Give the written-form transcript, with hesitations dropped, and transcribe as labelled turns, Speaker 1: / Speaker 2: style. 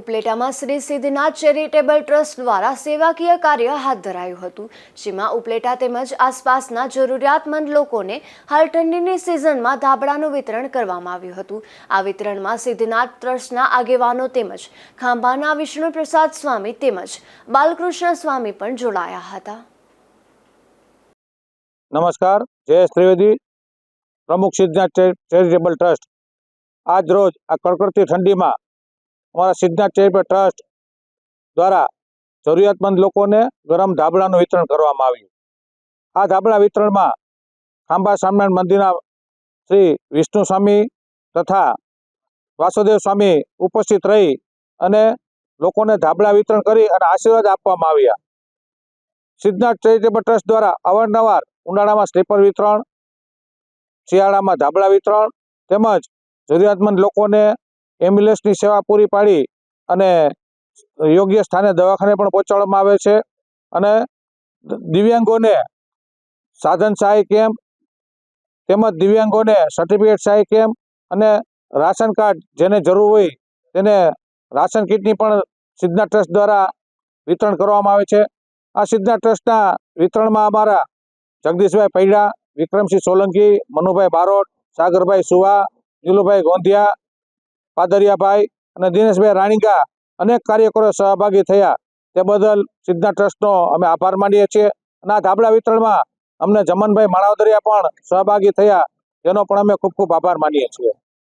Speaker 1: ઉપલેટામાં Shri Siddhnath charitable trust દ્વારા સેવાકીય કાર્ય હાથ ધરાયું હતું, જેમાં ઉપલેટા તેમજ આસપાસના જરૂરિયાતમંદ લોકોને હાલ ઠંડીની સિઝનમાં ધાબળાનું વિતરણ કરવામાં આવ્યું હતું। આ વિતરણમાં સિદ્ધનાથ ટ્રસ્ટના આગેવાનો તેમજ ખાંભાના વિષ્ણુપ્રસાદ સ્વામી તેમજ બાલકૃષ્ણ સ્વામી પણ જોડાયા હતા।
Speaker 2: નમસ્કાર, જયેશ ત્રિવેદી, પ્રમુખ સિદ્ધનાથ ચેરિટેબલ ટ્રસ્ટ। આજ રોજ આ કડકડતી ઠંડીમાં અમારા સિદ્ધનાથ ચેરિટેબલ ટ્રસ્ટ દ્વારા જરૂરિયાતમંદ લોકોને ગરમ ધાબળાનું વિતરણ કરવામાં આવ્યું। આ ધાબળા વિતરણમાં ખાંભા સ્વામિનારાયણ મંદિરના શ્રી વિષ્ણુ સ્વામી તથા વાસુદેવ સ્વામી ઉપસ્થિત રહી અને લોકોને ધાબળા વિતરણ કરી અને આશીર્વાદ આપવામાં આવ્યા। સિદ્ધનાથ ચેરિટેબલ ટ્રસ્ટ દ્વારા અવારનવાર ઉનાળામાં સ્લીપર વિતરણ, શિયાળામાં ધાબળા વિતરણ તેમજ જરૂરિયાતમંદ લોકોને એમ્બ્યુલન્સની સેવા પૂરી પાડી અને યોગ્ય સ્થાને દવાખાને પણ પહોંચાડવામાં આવે છે અને દિવ્યાંગોને સાધન સહાય કેમ્પ તેમજ દિવ્યાંગોને સર્ટિફિકેટ સહાય કેમ્પ અને રાશન કાર્ડ જેને જરૂર હોય તેને રાશન કીટની પણ સિદ્ધનાથ ટ્રસ્ટ દ્વારા વિતરણ કરવામાં આવે છે। આ સિદ્ધનાથ ટ્રસ્ટના વિતરણમાં અમારા જગદીશભાઈ પૈડા, વિક્રમસિંહ સોલંકી, મનુભાઈ બારોટ, સાગરભાઈ સુવા, નીલુભાઈ ગોંધિયા, પાદરિયાભાઈ અને દિનેશભાઈ રાણીગા અનેક કાર્યકરો સહભાગી થયા। તે બદલ સિદ્ધનાથ ટ્રસ્ટનો અમે આભાર માનીએ છીએ અને આ ધાબળા વિતરણમાં અમને જમનભાઈ માણાવદરિયા પણ સહભાગી થયા, તેનો પણ અમે ખૂબ ખૂબ આભાર માનીએ છીએ।